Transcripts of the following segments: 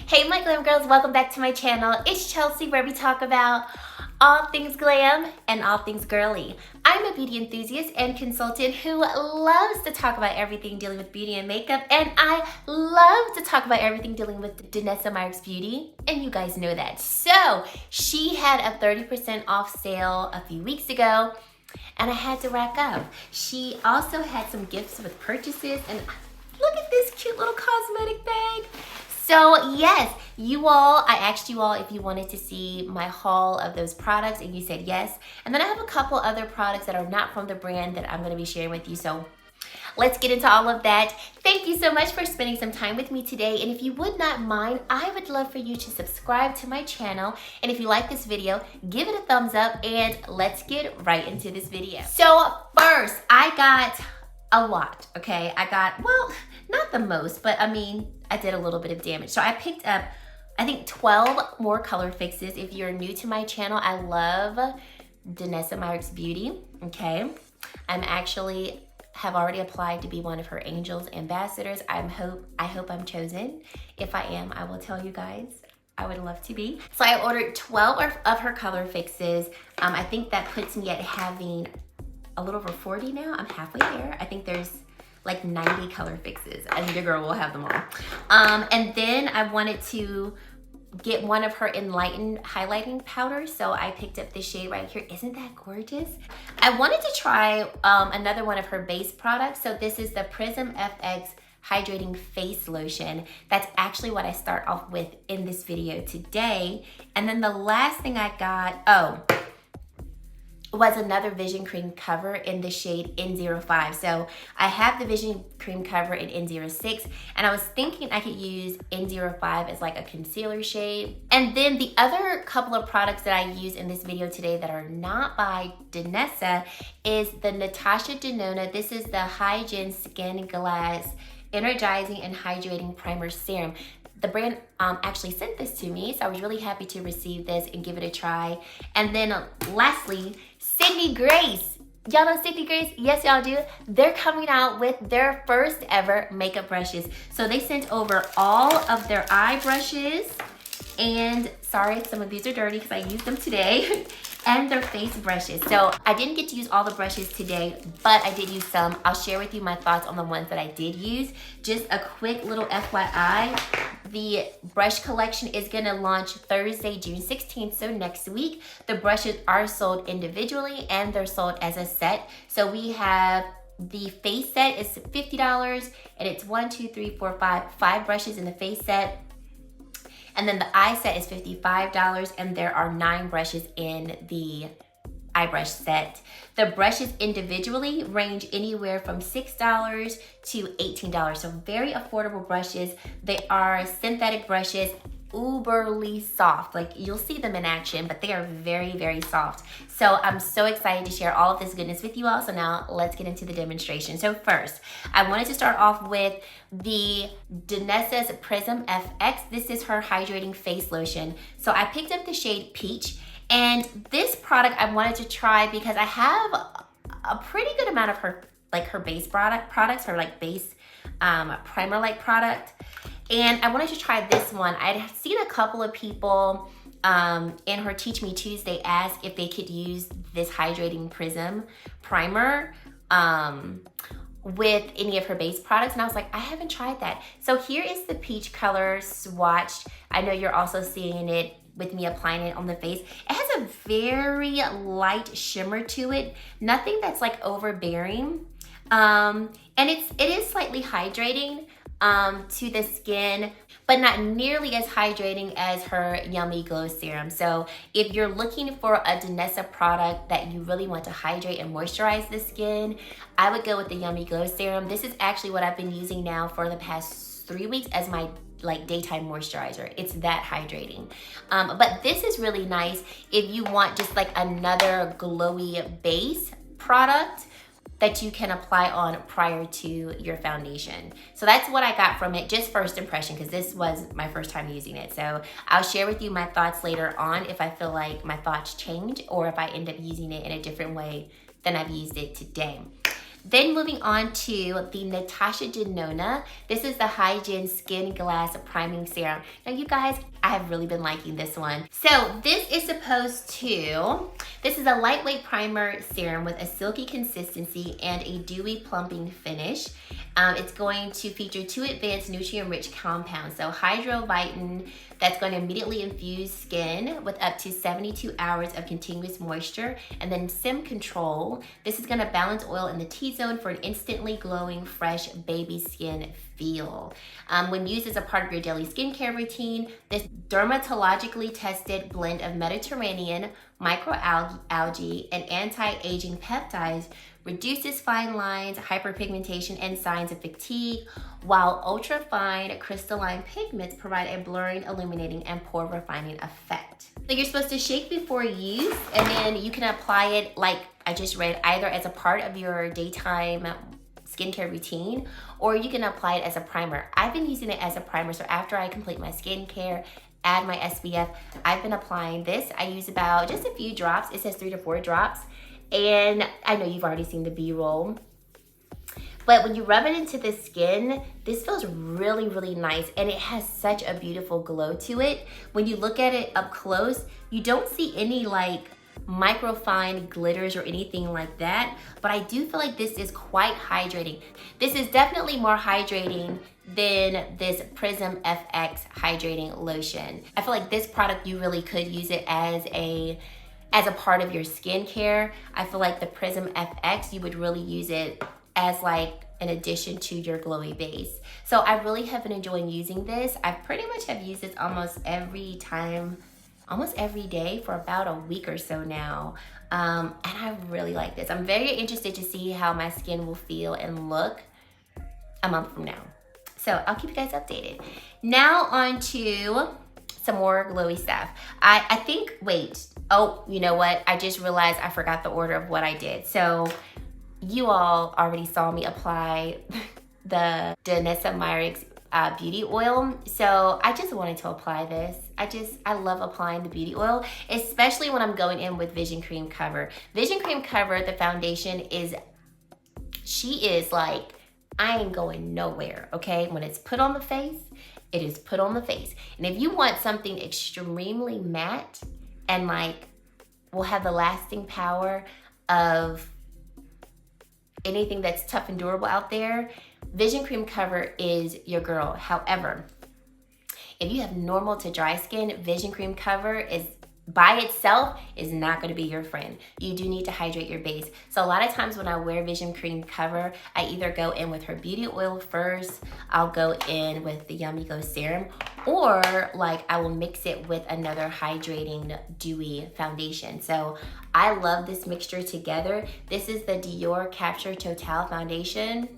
Hey my glam girls, welcome back to my channel. It's Chelsea, where we talk about all things glam and all things girly. I'm a beauty enthusiast and consultant who loves to talk about everything dealing with beauty and makeup, and I love to talk about everything dealing with DANESSA MYRICKS beauty, and you guys know that. So she had a 30% off sale a few weeks ago, and I had to rack up. She also had some gifts with purchases, and look at this cute little cosmetic bag. So yes, I asked you all if you wanted to see my haul of those products, and you said yes. And then I have a couple other products that are not from the brand that I'm gonna be sharing with you. So let's get into all of that. Thank you so much for spending some time with me today. And if you would not mind, I would love for you to subscribe to my channel. And if you like this video, give it a thumbs up, and let's get right into this video. So first, I got a lot, okay? I got, well, not the most, but I mean, I did a little bit of damage. So I picked up, I think 12 more color fixes. If you're new to my channel, I love DANESSA MYRICKS beauty, okay? Have already applied to be one of her Angels ambassadors. I hope I'm chosen. If I am, I will tell you guys. I would love to be. So I ordered 12 of her color fixes. I think that puts me at having a little over 40 now. I'm halfway there. I think there's like 90 color fixes, and your girl will have them all. And then I wanted to get one of her Enlightened highlighting powders, so I picked up this shade right here. Isn't that gorgeous? I wanted to try another one of her base products. So this is the Prism FX Hydrating Face Lotion. That's actually what I start off with in this video today. And then the last thing I got, was another vision cream cover in the shade N05. So I have the vision cream cover in N06, and I was thinking I could use N05 as like a concealer shade. And then the other couple of products that I use in this video today that are not by DANESSA is the NATASHA DENONA. This is the Hygiene Skin Glass Energizing and Hydrating Primer Serum. The brand actually sent this to me, so I was really happy to receive this and give it a try. And then lastly, Sydney Grace. Y'all know Sydney Grace? Yes, y'all do. They're coming out with their first ever makeup brushes. So they sent over all of their eye brushes, and sorry, some of these are dirty because I used them today, and their face brushes. So I didn't get to use all the brushes today, but I did use some. I'll share with you my thoughts on the ones that I did use. Just a quick little FYI, the brush collection is gonna launch Thursday, June 16th, so next week. The brushes are sold individually and they're sold as a set. So we have the face set is $50, and it's 5 brushes in the face set. And then the eye set is $55, and there are 9 brushes in the eye brush set. The brushes individually range anywhere from $6 to $18, so very affordable brushes. They are synthetic brushes, uberly soft. Like, you'll see them in action, but they are very, very soft. So I'm so excited to share all of this goodness with you all. So now let's get into the demonstration. So first, I wanted to start off with the DANESSA's Prism FX. This is her hydrating face lotion. So I picked up the shade Peach, and this product I wanted to try because I have a pretty good amount of her base products, her like base primer-like product. And I wanted to try this one. I'd seen a couple of people in her Teach Me Tuesday ask if they could use this hydrating prism primer with any of her base products, and I was like, I haven't tried that. So here is the peach color swatched. I know you're also seeing it with me applying it on the face. It has a very light shimmer to it, nothing that's like overbearing, and it is slightly hydrating to the skin, but not nearly as hydrating as her Yummy Glow Serum. So if you're looking for a DANESSA product that you really want to hydrate and moisturize the skin, I would go with the Yummy Glow Serum. This is actually what I've been using now for the past 3 weeks as my like daytime moisturizer. It's that hydrating. But this is really nice if you want just like another glowy base product that you can apply on prior to your foundation. So that's what I got from it, just first impression, because this was my first time using it. So I'll share with you my thoughts later on if I feel like my thoughts change or if I end up using it in a different way than I've used it today. Then moving on to the Natasha Denona. This is the Hygiene Skin Glass Priming Serum. Now you guys, I have really been liking this one. So this is this is a lightweight primer serum with a silky consistency and a dewy plumping finish. It's going to feature 2 advanced nutrient-rich compounds. So Hydrovitin, that's going to immediately infuse skin with up to 72 hours of continuous moisture. And then Sim Control, this is going to balance oil in the T-zone for an instantly glowing, fresh baby skin feel. When used as a part of your daily skincare routine, this dermatologically tested blend of Mediterranean, microalgae, and anti-aging peptides reduces fine lines, hyperpigmentation, and signs of fatigue, while ultra-fine crystalline pigments provide a blurring, illuminating, and pore refining effect. So you're supposed to shake before use, and then you can apply it, like I just read, either as a part of your daytime skincare routine, or you can apply it as a primer. I've been using it as a primer, so after I complete my skincare, add my SPF, I've been applying this. I use about just a few drops. It says 3 to 4 drops. And I know you've already seen the B-roll, but when you rub it into the skin, this feels really, really nice, and it has such a beautiful glow to it. When you look at it up close, you don't see any like microfine glitters or anything like that, but I do feel like this is quite hydrating. This is definitely more hydrating than this Prism FX hydrating lotion. I feel like this product, you really could use it as a part of your skincare. I feel like the Prism FX, you would really use it as like an addition to your glowy base. So I really have been enjoying using this. I pretty much have used this almost every day for about a week or so now. And I really like this. I'm very interested to see how my skin will feel and look a month from now. So I'll keep you guys updated. Now on to some more glowy stuff. I think, wait, oh, you know what? I just realized I forgot the order of what I did. So you all already saw me apply the DANESSA MYRICKS beauty oil. So I just wanted to apply this. I love applying the beauty oil, especially when I'm going in with Vision Cream Cover. Vision Cream Cover, the foundation she is like, I ain't going nowhere, okay? When it's put on the face, it is put on the face. And if you want something extremely matte and like will have the lasting power of anything that's tough and durable out there, Vision Cream Cover is your girl. However, if you have normal to dry skin, Vision Cream Cover is by itself is not going to be your friend. You do need to hydrate your base. So a lot of times when I wear Vision Cream Cover, I either go in with her beauty oil first, I'll go in with the Yummy Go serum, or like I will mix it with another hydrating dewy foundation. So I love this mixture together. This is the Dior Capture Total foundation.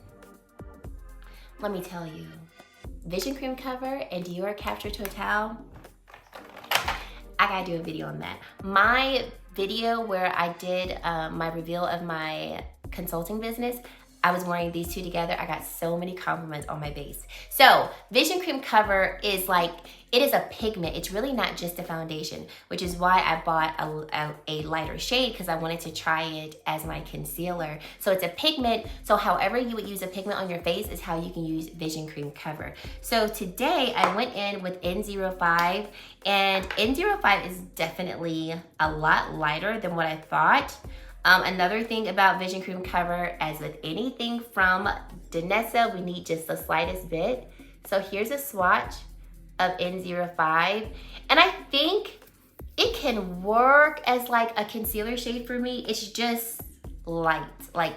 Let me tell you, Vision Cream Cover and Dior Capture Total, I gotta do a video on that. My video where I did my reveal of my consulting business, I was wearing these two together. I got so many compliments on my base. So Vision Cream Cover is like, it is a pigment. It's really not just a foundation, which is why I bought a lighter shade, because I wanted to try it as my concealer. So it's a pigment. So however you would use a pigment on your face is how you can use Vision Cream Cover. So today I went in with N05, and N05 is definitely a lot lighter than what I thought. Another thing about Vision Cream Cover, as with anything from DANESSA, we need just the slightest bit. So here's a swatch of N05, and I think it can work as like a concealer shade for me. It's just light, like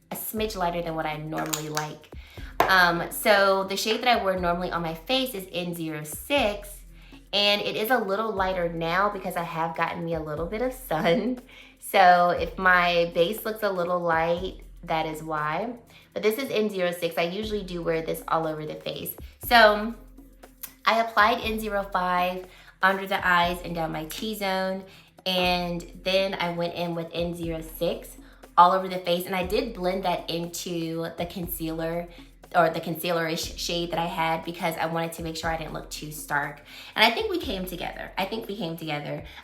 a smidge lighter than what I normally like. So the shade that I wear normally on my face is N06, and it is a little lighter now because I have gotten me a little bit of sun. So if my base looks a little light, that is why. But this is N06. I usually do wear this all over the face. So I applied N05 under the eyes and down my T-zone, and then I went in with N06 all over the face, and I did blend that into the concealer, or the concealer-ish shade that I had, because I wanted to make sure I didn't look too stark. And I think we came together.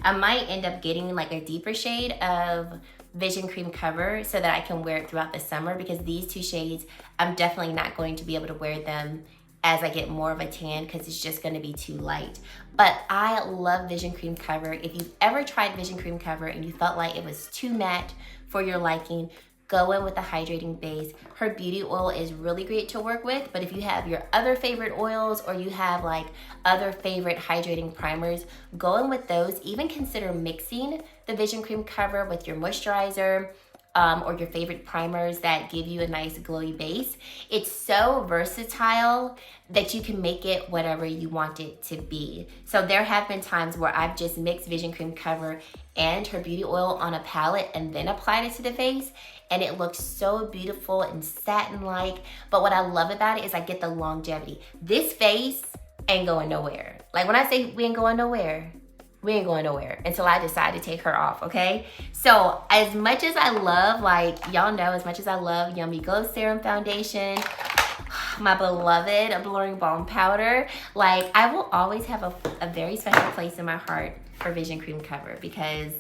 I might end up getting like a deeper shade of Vision Cream Cover so that I can wear it throughout the summer, because these two shades, I'm definitely not going to be able to wear them as I get more of a tan because it's just gonna be too light. But I love Vision Cream Cover. If you've ever tried Vision Cream Cover and you felt like it was too matte for your liking, go in with a hydrating base. Her beauty oil is really great to work with, but if you have your other favorite oils or you have like other favorite hydrating primers, go in with those. Even consider mixing the Vision Cream Cover with your moisturizer or your favorite primers that give you a nice glowy base. It's so versatile that you can make it whatever you want it to be. So there have been times where I've just mixed Vision Cream Cover and her beauty oil on a palette and then applied it to the face, and it looks so beautiful and satin-like. But what I love about it is I get the longevity. This face ain't going nowhere. Like when I say we ain't going nowhere, we ain't going nowhere until I decide to take her off, okay? So as much as I love, like y'all know, as much as I love Yummy Glow Serum Foundation, my beloved Blurring Balm Powder, like I will always have a very special place in my heart for Vision Cream Cover, because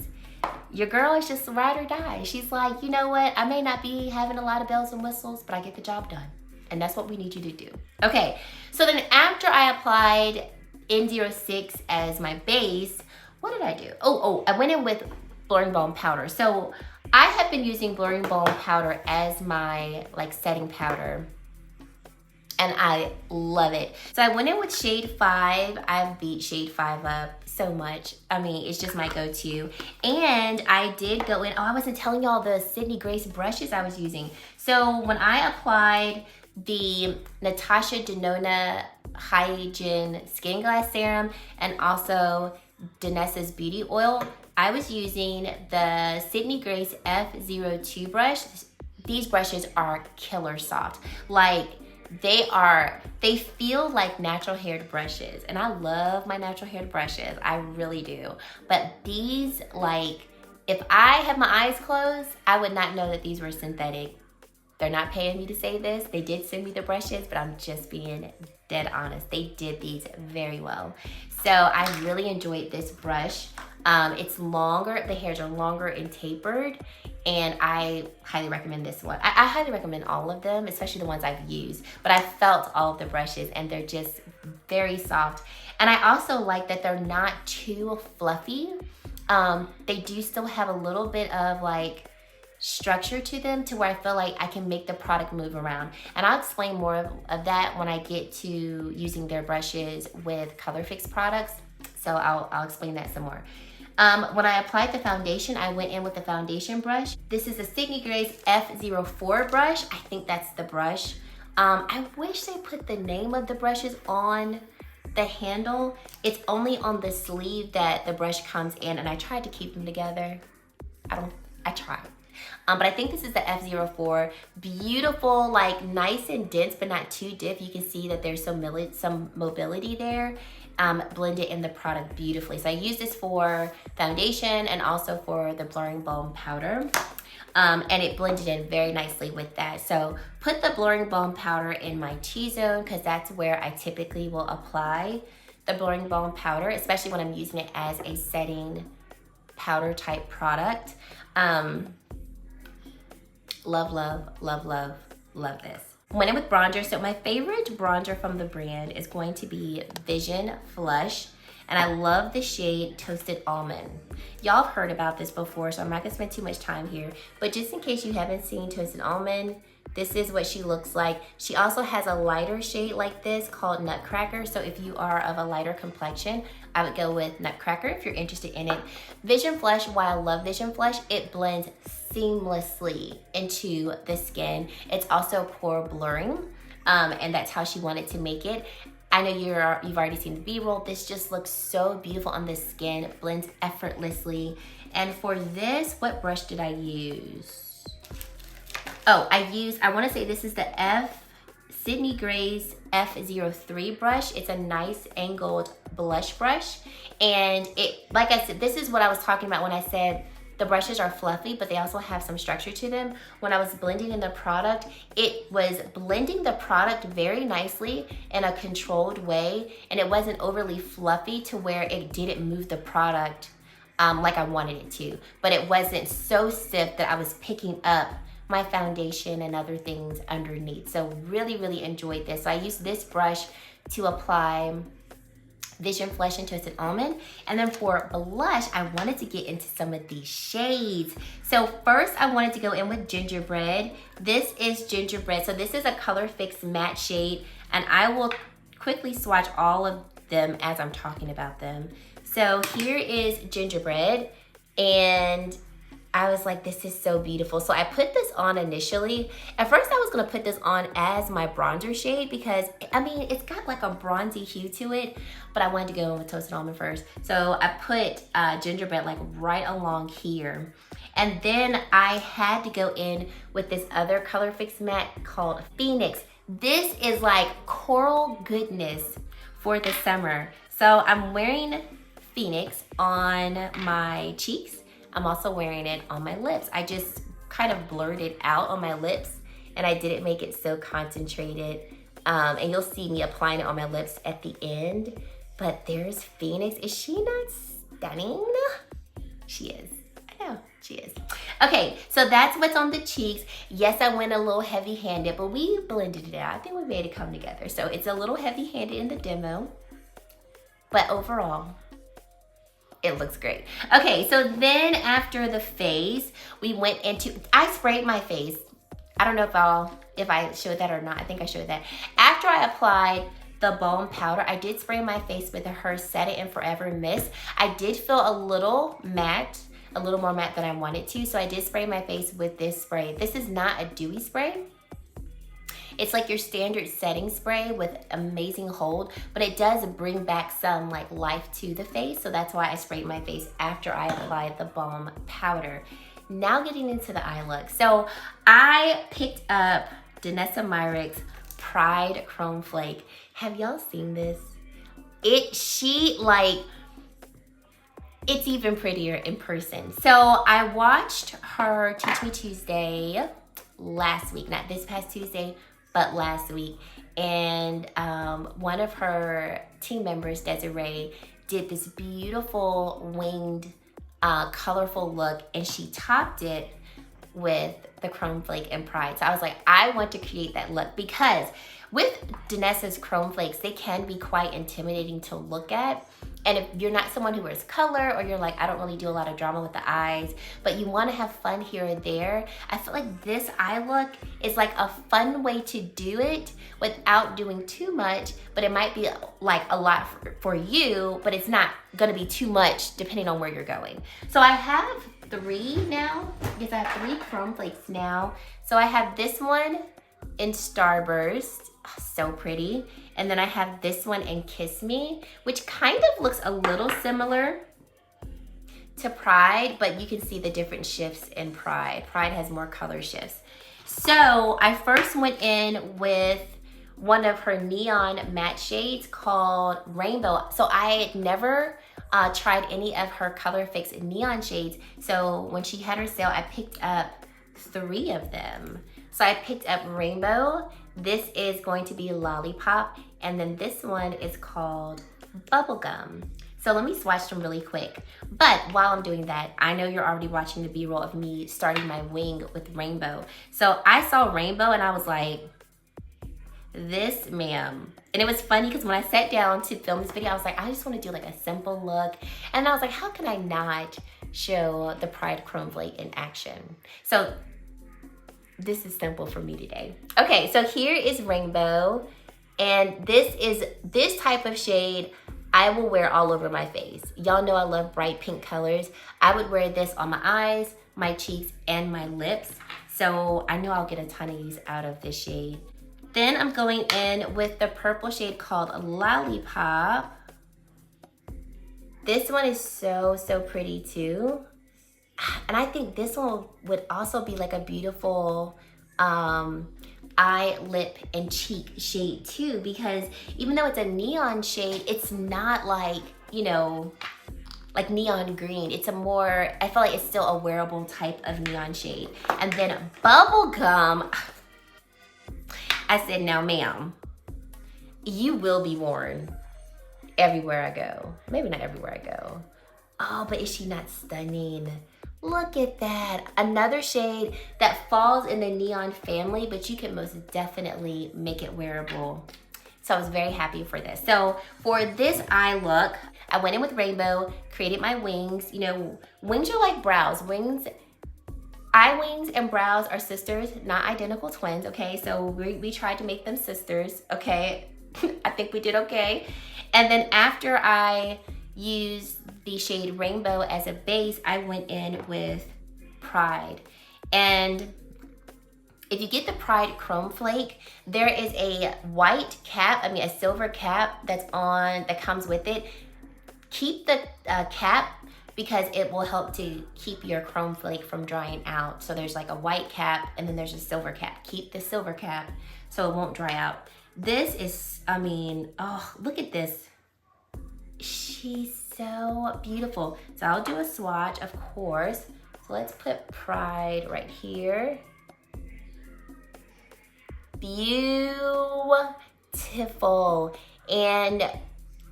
your girl is just ride or die. She's like, you know what? I may not be having a lot of bells and whistles, but I get the job done. And that's what we need you to do. Okay, so then after I applied N06 as my base, what did I do? I went in with Blurring Balm Powder. So I have been using Blurring Balm Powder as my like setting powder, and I love it. So I went in with shade 5. I've beat shade 5 up so much. I mean, it's just my go-to. And I did go in, I wasn't telling y'all the Sydney Grace brushes I was using. So when I applied the NATASHA Denona Hygiene Skin Glass Serum and also DANESSA's Beauty Oil, I was using the Sydney Grace F02 brush. These brushes are killer soft. Like they feel like natural haired brushes, and I love my natural haired brushes. I really do. But these, like, if I had my eyes closed, I would not know that these were synthetic. They're not paying me to say this. They did send me the brushes, but I'm just being dead honest. They did these very well. So I really enjoyed this brush. It's longer, the hairs are longer and tapered, and I highly recommend this one. I highly recommend all of them, especially the ones I've used, but I felt all of the brushes and they're just very soft. And I also like that they're not too fluffy. They do still have a little bit of like structure to them to where I feel like I can make the product move around. And I'll explain more of that when I get to using their brushes with Colorfix products. So I'll explain that some more. When I applied the foundation, I went in with the foundation brush. This is a Sydney Grace F04 brush. I think that's the brush. I wish they put the name of the brushes on the handle. It's only on the sleeve that the brush comes in, and I tried to keep them together. I tried. But I think this is the F04. Beautiful, like nice and dense, but not too diff. You can see that there's some mobility there. Blended in the product beautifully. So I use this for foundation and also for the Blurring Balm Powder. And it blended in very nicely with that. So put the Blurring Balm Powder in my T-zone, because that's where I typically will apply the Blurring Balm Powder, especially when I'm using it as a setting powder type product. Love, love, love, love, love this. Went in with bronzer. So my favorite bronzer from the brand is going to be Vision Flush. And I love the shade Toasted Almond. Y'all have heard about this before, so I'm not gonna spend too much time here. But just in case you haven't seen Toasted Almond, this is what she looks like. She also has a lighter shade like this called Nutcracker. So if you are of a lighter complexion, I would go with Nutcracker if you're interested in it. Vision Flush, while I love Vision Flush, it blends seamlessly into the skin. It's also pore blurring, and that's how she wanted to make it. I know you've already seen the B-roll. This just looks so beautiful on the skin. It blends effortlessly. And for this, what brush did I use? Oh, I want to say this is the Sydney Grace F03 brush. It's a nice angled blush brush. And it, like I said, this is what I was talking about when I said the brushes are fluffy, but they also have some structure to them. When I was blending in the product, it was blending the product very nicely in a controlled way, and it wasn't overly fluffy to where it didn't move the product like I wanted it to, but it wasn't so stiff that I was picking up my foundation and other things underneath. So really, really enjoyed this. So I used this brush to apply Vision Flesh and Toasted Almond. And then for blush, I wanted to get into some of these shades. So first I wanted to go in with Gingerbread. This is Gingerbread. So this is a Colorfix matte shade, and I will quickly swatch all of them as I'm talking about them. So here is Gingerbread, and I was like, this is so beautiful. So I put this on initially. At first I was gonna put this on as my bronzer shade because, I mean, it's got like a bronzy hue to it, but I wanted to go in with Toasted Almond first. So I put Gingerbread like right along here. And then I had to go in with this other Colorfix matte called Phoenix. This is like coral goodness for the summer. So I'm wearing Phoenix on my cheeks. I'm also wearing it on my lips. I just kind of blurred it out on my lips, and I didn't make it so concentrated. And you'll see me applying it on my lips at the end. But there's Phoenix. Is she not stunning? She is. I know, she is. Okay, so that's what's on the cheeks. Yes, I went a little heavy-handed, but we blended it out. I think we made it come together. So it's a little heavy-handed in the demo, but overall, it looks great. Okay, so then after the face, we went into, I sprayed my face. I don't know if I showed that or not. I think I showed that. After I applied the balm powder, I did spray my face with her Set It and Forever Mist. I did feel a little matte, a little more matte than I wanted to, so I did spray my face with this spray. This is not a dewy spray. It's like your standard setting spray with amazing hold, but it does bring back some like life to the face, so that's why I sprayed my face after I applied the balm powder. Now getting into the eye look. So I picked up DANESSA MYRICKS Pride Chrome Flake. Have y'all seen this? It's even prettier in person. So I watched her Teach Me Tuesday last week, not this past Tuesday, but last week. And one of her team members, Desiree, did this beautiful winged, colorful look, and she topped it with the Chrome Flake and Pride. So I was like, I want to create that look, because with DANESSA's Chrome Flakes, they can be quite intimidating to look at. And if you're not someone who wears color, or you're like, I don't really do a lot of drama with the eyes, but you want to have fun here and there, I feel like this eye look is like a fun way to do it without doing too much, but it might be like a lot for you, but it's not going to be too much depending on where you're going. So I have 3 now, because I have 3 Chrome Flakes now. So I have this one in Starburst, so pretty. And then I have this one in Kiss Me, which kind of looks a little similar to Pride, but you can see the different shifts in Pride. Pride has more color shifts. So I first went in with one of her neon matte shades called Rainbow. So I had never tried any of her Colorfix neon shades. So when she had her sale, I picked up 3 of them. So I picked up Rainbow. This is going to be Lollipop. And then this one is called Bubblegum. So let me swatch them really quick. But while I'm doing that, I know you're already watching the B-roll of me starting my wing with Rainbow. So I saw Rainbow and I was like, this ma'am. And it was funny because when I sat down to film this video, I was like, I just want to do like a simple look. And I was like, how can I not show the Pride Chrome Flake in action? So this is simple for me today. Okay, so here is Rainbow. And this type of shade I will wear all over my face. Y'all know I love bright pink colors. I would wear this on my eyes, my cheeks, and my lips. So I know I'll get a ton of use out of this shade. Then I'm going in with the purple shade called Lollipop. This one is so, so pretty too. And I think this one would also be like a beautiful eye, lip, and cheek shade too, because even though it's a neon shade, it's not like, you know, like neon green. It's a more, I feel like it's still a wearable type of neon shade. And then Bubblegum, I said, now ma'am, you will be worn everywhere I go. Maybe not everywhere I go, Oh, but is she not stunning? Look at that. Another shade that falls in the neon family, but you can most definitely make it wearable. So I was very happy for this. So for this eye look, I went in with rainbow, created my wings. You know, wings are like brows. Eye wings and brows are sisters, not identical twins, okay? So we tried to make them sisters, okay? I think we did okay. And then after I used the shade Rainbow as a base, I went in with Pride. And if you get the Pride Chrome Flake, there is a white cap, a silver cap that comes with it. Keep the cap because it will help to keep your Chrome Flake from drying out. So there's like a white cap and then there's a silver cap. Keep the silver cap so it won't dry out. This is, oh, look at this. She's so beautiful. So I'll do a swatch, of course. So let's put Pride right here. Beautiful. And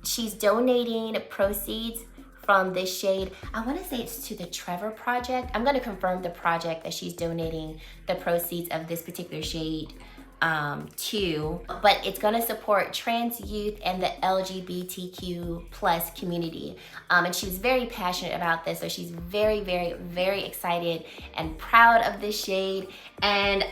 she's donating proceeds from this shade. I want to say it's to the Trevor Project. I'm going to confirm the project that she's donating the proceeds of this particular shade to, but it's going to support trans youth and the LGBTQ plus community. And she was very passionate about this, so she's very, very, very excited and proud of this shade. And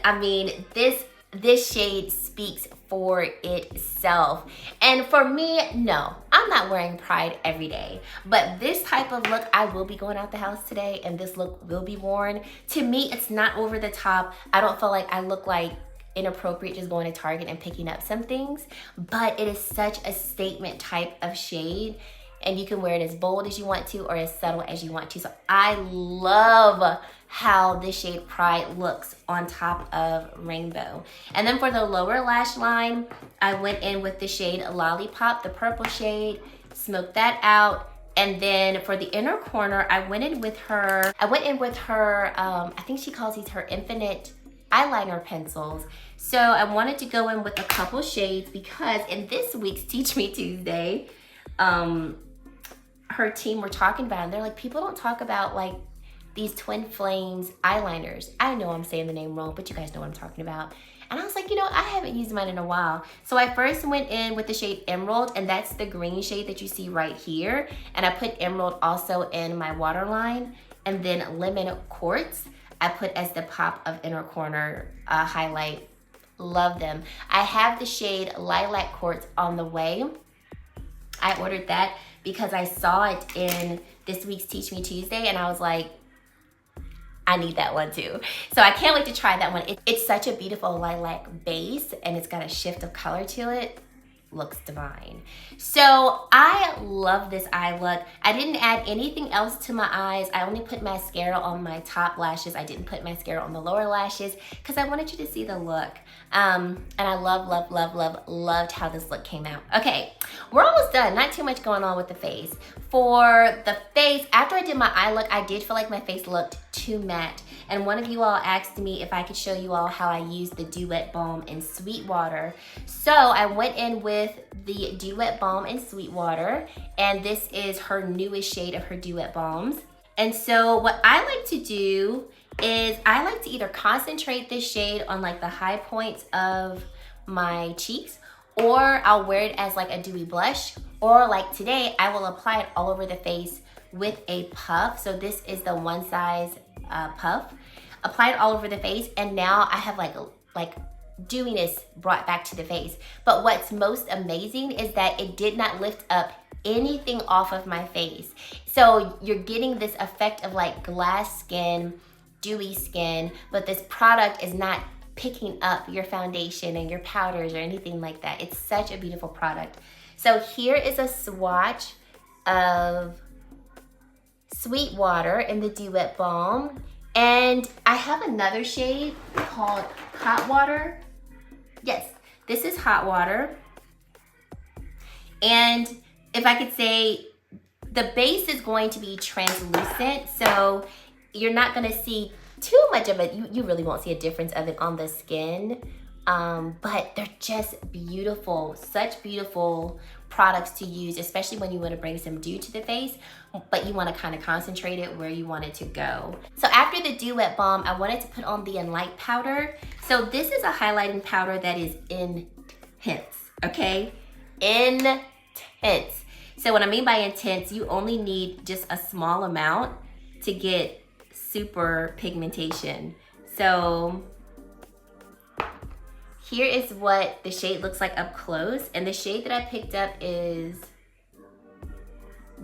this shade speaks for itself. And for me, no, I'm not wearing Pride every day, but this type of look, I will be going out the house today and this look will be worn. To me, it's not over the top. I don't feel like I look like inappropriate just going to Target and picking up some things, but it is such a statement type of shade, and you can wear it as bold as you want to or as subtle as you want to. So I love how this shade Pride looks on top of Rainbow. And then for the lower lash line, I went in with the shade Lollipop, the purple shade, smoked that out. And then for the inner corner, I went in with her, I think she calls these her infinite eyeliner pencils. So I wanted to go in with a couple shades because in this week's Teach Me Tuesday, her team were talking about it, and they're like, people don't talk about like these Twin Flames eyeliners. I know I'm saying the name wrong, but you guys know what I'm talking about. And I was like, you know, I haven't used mine in a while. So I first went in with the shade Emerald, and that's the green shade that you see right here. And I put Emerald also in my waterline, and then Lemon Quartz I put as the pop of inner corner highlight. Love them. I have the shade Lilac Quartz on the way. I ordered that because I saw it in this week's Teach Me Tuesday, and I was like, I need that one too. So I can't wait to try that one. It's such a beautiful lilac base, and it's got a shift of color to it. Looks divine. So I love this eye look. I didn't add anything else to my eyes. I only put mascara on my top lashes. I didn't put mascara on the lower lashes because I wanted you to see the look. And I loved how this look came out. Okay, we're almost done. Not too much going on with the face. For the face, after I did my eye look, I did feel like my face looked too matte. And one of you all asked me if I could show you all how I used the Duet Balm in Sweetwater. So I went in with the Duet Balm in Sweetwater, and this is her newest shade of her Duet Balms. And so what I like to do is I like to either concentrate this shade on like the high points of my cheeks, or I'll wear it as like a dewy blush, or like today I will apply it all over the face with a puff. So this is the one size puff. Apply it all over the face, and now I have like dewiness brought back to the face. But what's most amazing is that it did not lift up anything off of my face. So you're getting this effect of like glass skin, dewy skin, but this product is not picking up your foundation and your powders or anything like that. It's such a beautiful product. So here is a swatch of Sweetwater in the Duet Balm. And I have another shade called Hot Water. Yes, this is Hot Water. And if I could say, the base is going to be translucent, so you're not gonna see too much of it. You really won't see a difference of it on the skin. But they're just beautiful, such beautiful products to use, especially when you want to bring some dew to the face, but you want to kind of concentrate it where you want it to go. So after the Dew Wet Balm, I wanted to put on the Enlight powder. So this is a highlighting powder that is intense, okay? Intense. So what I mean by intense, you only need just a small amount to get super pigmentation. So here is what the shade looks like up close. And the shade that I picked up is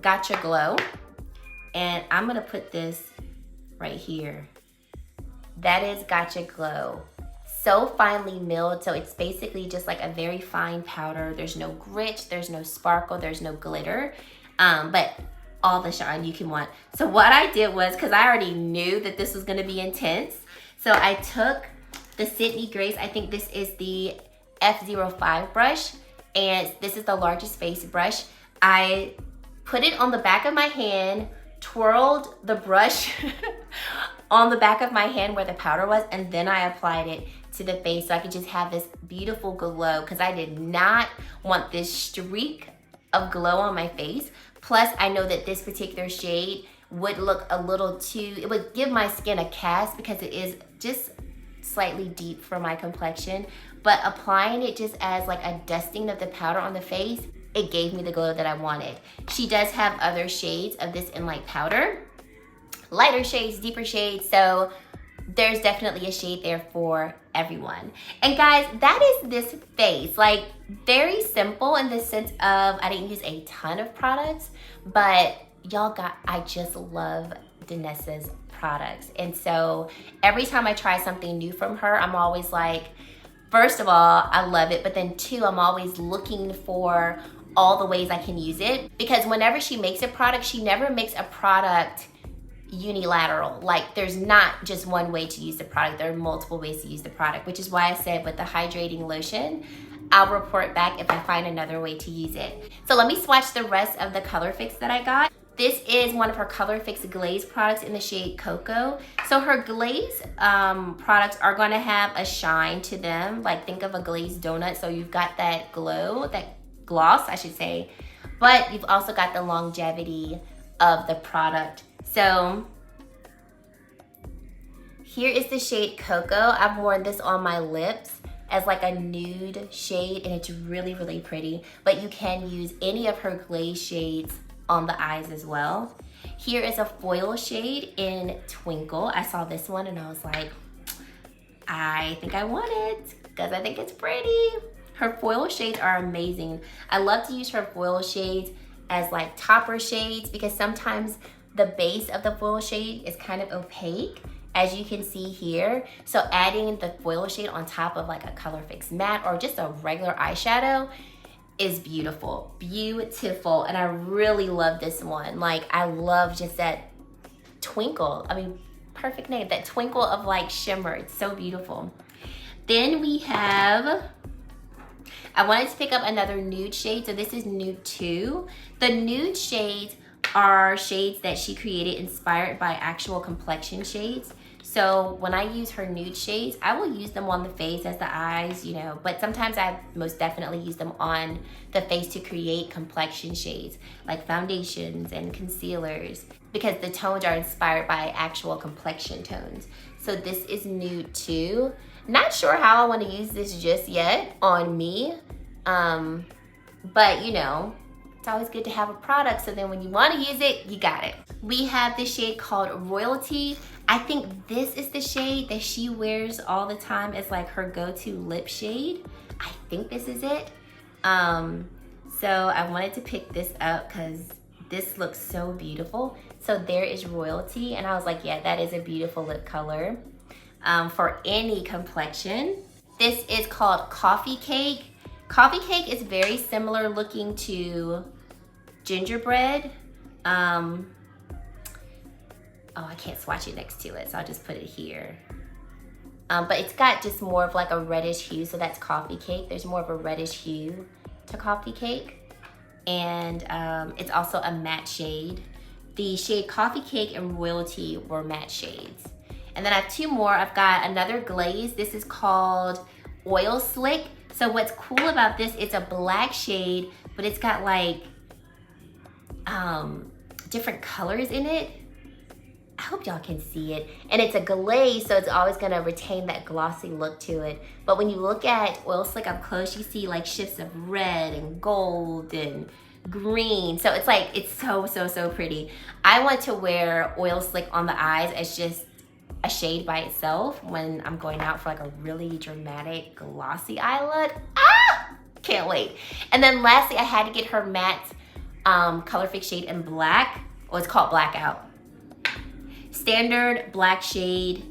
Gotcha Glow. And I'm gonna put this right here. That is Gotcha Glow. So finely milled, so it's basically just like a very fine powder. There's no grit, there's no sparkle, there's no glitter, but all the shine you can want. So what I did was, because I already knew that this was gonna be intense, so I took the Sydney Grace, I think this is the F05 brush, and this is the largest face brush. I put it on the back of my hand, twirled the brush on the back of my hand where the powder was, and then I applied it to the face so I could just have this beautiful glow, because I did not want this streak of glow on my face. Plus, I know that this particular shade would look a little too, it would give my skin a cast because it is just slightly deep for my complexion, but applying it just as like a dusting of the powder on the face, it gave me the glow that I wanted. She does have other shades of this Enlight powder, lighter shades, deeper shades, so there's definitely a shade there for everyone. And guys, that is this face. Like, very simple in the sense of I didn't use a ton of products, but y'all got, I just love DANESSA's products. And so every time I try something new from her, I'm always like, first of all, I love it, but then two, I'm always looking for all the ways I can use it. Because whenever she makes a product, she never makes a product unilateral. Like, there's not just one way to use the product, there are multiple ways to use the product, which is why I said with the hydrating lotion, I'll report back if I find another way to use it. So let me swatch the rest of the Colorfix that I got. This is one of her Colorfix Glaze products in the shade Cocoa. So her glaze products are gonna have a shine to them. Like, think of a glazed donut. So you've got that glow, that gloss, I should say, but you've also got the longevity of the product. So here is the shade Cocoa. I've worn this on my lips as like a nude shade, and it's really, really pretty. But you can use any of her glaze shades on the eyes as well. Here is a foil shade in Twinkle. I saw this one and I was like, I think I want it because I think it's pretty. Her foil shades are amazing. I love to use her foil shades as like topper shades because sometimes the base of the foil shade is kind of opaque, as you can see here. So adding the foil shade on top of like a Colorfix matte or just a regular eyeshadow is beautiful, beautiful. And I really love this one. Like, I love just that twinkle. I mean, perfect name, that twinkle of like shimmer. It's so beautiful. Then we have, I wanted to pick up another nude shade. So this is Nude 2. The nude shades are shades that she created inspired by actual complexion shades. So when I use her nude shades, I will use them on the face as the eyes, you know, but sometimes I most definitely use them on the face to create complexion shades like foundations and concealers because the tones are inspired by actual complexion tones. So this is Nude 2. Not sure how I want to use this just yet on me, but you know, it's always good to have a product, so then when you want to use it, you got it. We have this shade called Royalty. I think this is the shade that she wears all the time as like her go-to lip shade. I think this is it. So I wanted to pick this up because this looks so beautiful. So there is Royalty, and I was like, yeah, that is a beautiful lip color for any complexion. This is called Coffee Cake. Coffee Cake is very similar looking to Gingerbread. Oh, I can't swatch it next to it, so I'll just put it here. But it's got just more of like a reddish hue, so that's Coffee Cake. There's more of a reddish hue to Coffee Cake. And it's also a matte shade. The shade Coffee Cake and Royalty were matte shades. And then I have two more. I've got another glaze. This is called Oil Slick. So what's cool about this, it's a black shade, but it's got like different colors in it. I hope y'all can see it. And it's a glaze, so it's always gonna retain that glossy look to it. But when you look at Oil Slick up close, you see like shifts of red and gold and green. So it's like, it's so, so, so pretty. I want to wear Oil Slick on the eyes as just a shade by itself when I'm going out for like a really dramatic glossy eye look. Ah! Can't wait. And then lastly, I had to get her matte Colorfix shade in black. Well, it's called Blackout. Standard black shade,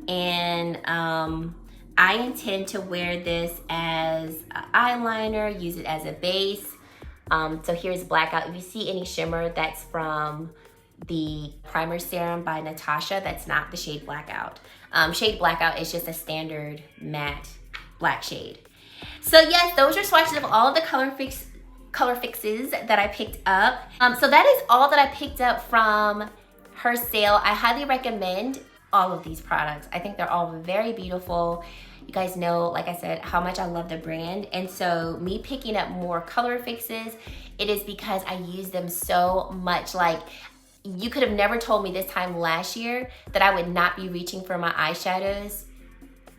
and I intend to wear this as an eyeliner, use it as a base. So here's Blackout. If you see any shimmer, that's from the primer serum by Natasha. That's not the shade Blackout. Shade Blackout is just a standard matte black shade. So yes, those are swatches of all of the Colorfixes that I picked up. So that is all that I picked up from her sale. I highly recommend all of these products. I think they're all very beautiful. You guys know, like I said, how much I love the brand. And so me picking up more Colorfixes, it is because I use them so much. Like, you could have never told me this time last year that I would not be reaching for my eyeshadows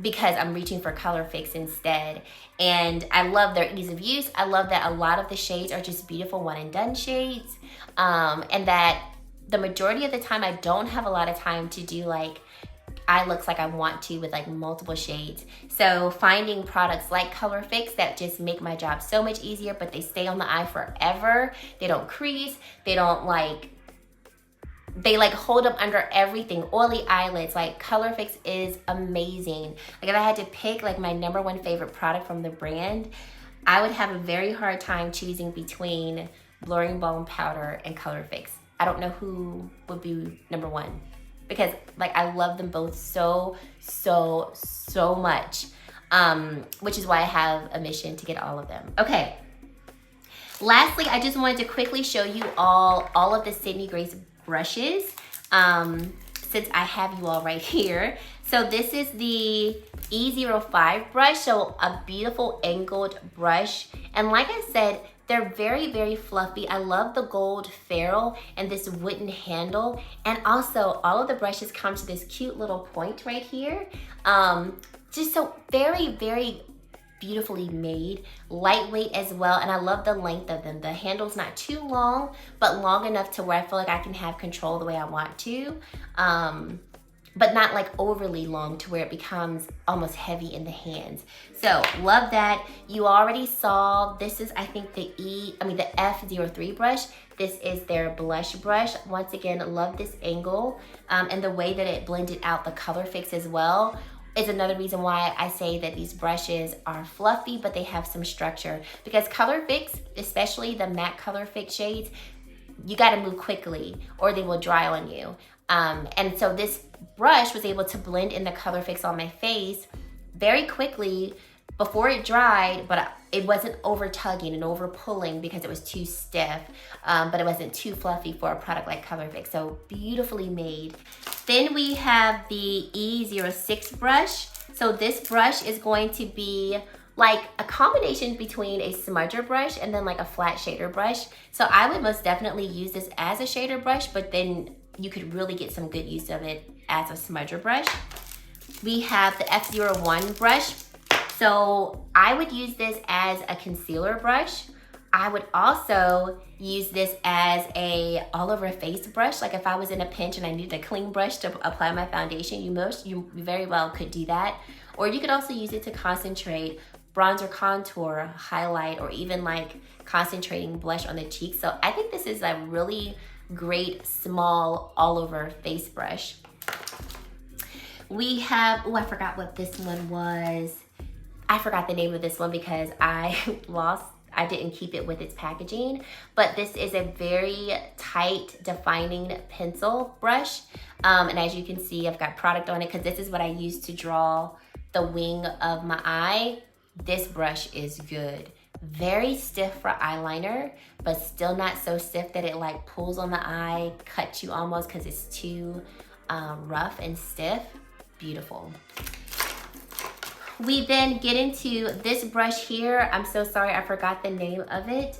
because I'm reaching for Colorfix instead. And I love their ease of use. I love that a lot of the shades are just beautiful one and done shades. And that the majority of the time I don't have a lot of time to do like eye looks like I want to with like multiple shades. So finding products like Colorfix that just make my job so much easier, but they stay on the eye forever. They don't crease. They don't like, they like hold up under everything. Oily eyelids, like Colorfix is amazing. Like if I had to pick like my #1 favorite product from the brand, I would have a very hard time choosing between Blurring Bone Powder and Colorfix. I don't know who would be #1 because like I love them both so, so, so much, which is why I have a mission to get all of them. Okay. Lastly, I just wanted to quickly show you all of the Sydney Grace brushes, since I have you all right here. So this is the E05 brush, so a beautiful angled brush. And like I said, they're very, very fluffy. I love the gold ferrule and this wooden handle. And also all of the brushes come to this cute little point right here. Just so very, very beautifully made, lightweight as well, and I love the length of them. The handle's not too long, but long enough to where I feel like I can have control the way I want to, but not like overly long to where it becomes almost heavy in the hands. So love that. You already saw, this is I think the F03 brush. This is their blush brush. Once again, love this angle, and the way that it blended out the Colorfix as well is another reason why I say that these brushes are fluffy, but they have some structure. Because Colorfix, especially the matte Colorfix shades, you gotta move quickly or they will dry on you. And so this brush was able to blend in the Colorfix on my face very quickly before it dried, but it wasn't over tugging and over pulling because it was too stiff, but it wasn't too fluffy for a product like Colorfix. So beautifully made. Then we have the E06 brush. So this brush is going to be like a combination between a smudger brush and then like a flat shader brush. So I would most definitely use this as a shader brush, but then you could really get some good use of it as a smudger brush. We have the F01 brush. So I would use this as a concealer brush. I would also use this as a all over face brush. Like if I was in a pinch and I needed a clean brush to apply my foundation, you very well could do that. Or you could also use it to concentrate bronzer, contour, highlight, or even like concentrating blush on the cheeks. So I think this is a really great small all over face brush. We have, oh, I forgot what this one was. I forgot the name of this one because I didn't keep it with its packaging, but this is a very tight defining pencil brush. And as you can see, I've got product on it because this is what I use to draw the wing of my eye. This brush is good. Very stiff for eyeliner, but still not so stiff that it like pulls on the eye, cuts you almost because it's too rough and stiff. Beautiful. We then get into this brush here. I'm so sorry, I forgot the name of it.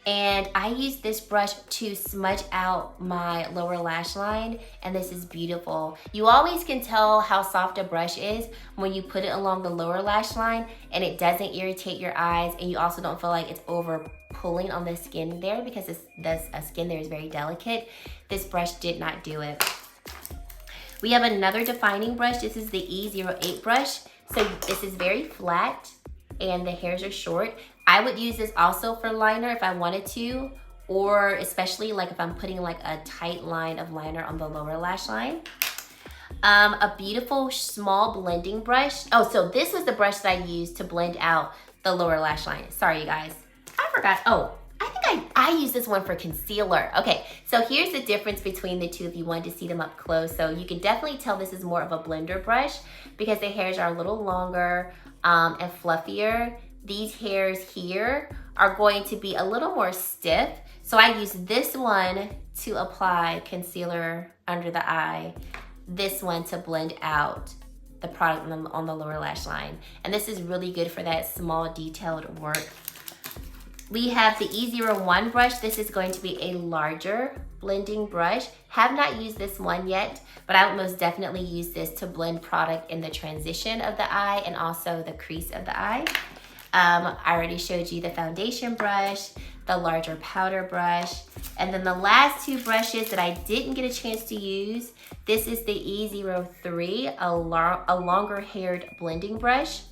And I use this brush to smudge out my lower lash line, and this is beautiful. You always can tell how soft a brush is when you put it along the lower lash line and it doesn't irritate your eyes, and you also don't feel like it's over pulling on the skin there, because the skin there is very delicate. This brush did not do it. We have another defining brush. This is the E08 brush. So this is very flat and the hairs are short. I would use this also for liner if I wanted to, or especially like if I'm putting like a tight line of liner on the lower lash line. A beautiful small blending brush. Oh, so this was the brush that I used to blend out the lower lash line. Sorry, you guys. I forgot. Oh, I think I use this one for concealer. Okay, so here's the difference between the two if you wanted to see them up close. So you can definitely tell this is more of a blender brush because the hairs are a little longer and fluffier. These hairs here are going to be a little more stiff. So I use this one to apply concealer under the eye, this one to blend out the product on the lower lash line. And this is really good for that small detailed work. We have the E01 brush. This is going to be a larger blending brush. Have not used this one yet, but I would most definitely use this to blend product in the transition of the eye and also the crease of the eye. I already showed you the foundation brush, the larger powder brush, and then the last two brushes that I didn't get a chance to use. This is the E03, a longer haired blending brush.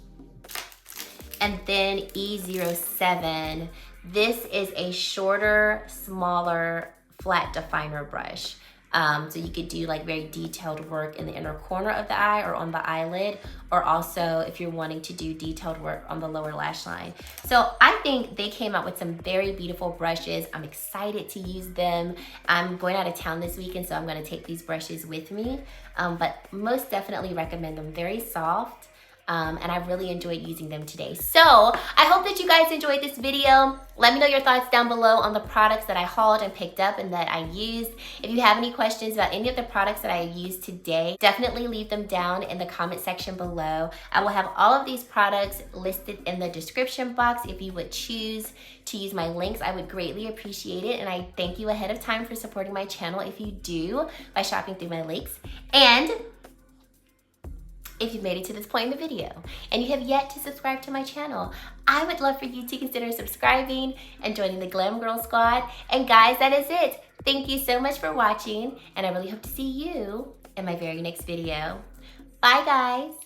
And then E07. This is a shorter, smaller, flat definer brush. So you could do like very detailed work in the inner corner of the eye or on the eyelid, or also if you're wanting to do detailed work on the lower lash line. So I think they came out with some very beautiful brushes. I'm excited to use them. I'm going out of town this weekend, so I'm gonna take these brushes with me, but most definitely recommend them. Very soft. And I really enjoyed using them today. So I hope that you guys enjoyed this video. Let me know your thoughts down below on the products that I hauled and picked up and that I used. If you have any questions about any of the products that I used today, definitely leave them down in the comment section below. I will have all of these products listed in the description box. If you would choose to use my links, I would greatly appreciate it. And I thank you ahead of time for supporting my channel if you do by shopping through my links. And if you've made it to this point in the video and you have yet to subscribe to my channel, I would love for you to consider subscribing and joining the Glam Girl Squad. And guys, that is it. Thank you so much for watching, and I really hope to see you in my very next video. Bye, guys.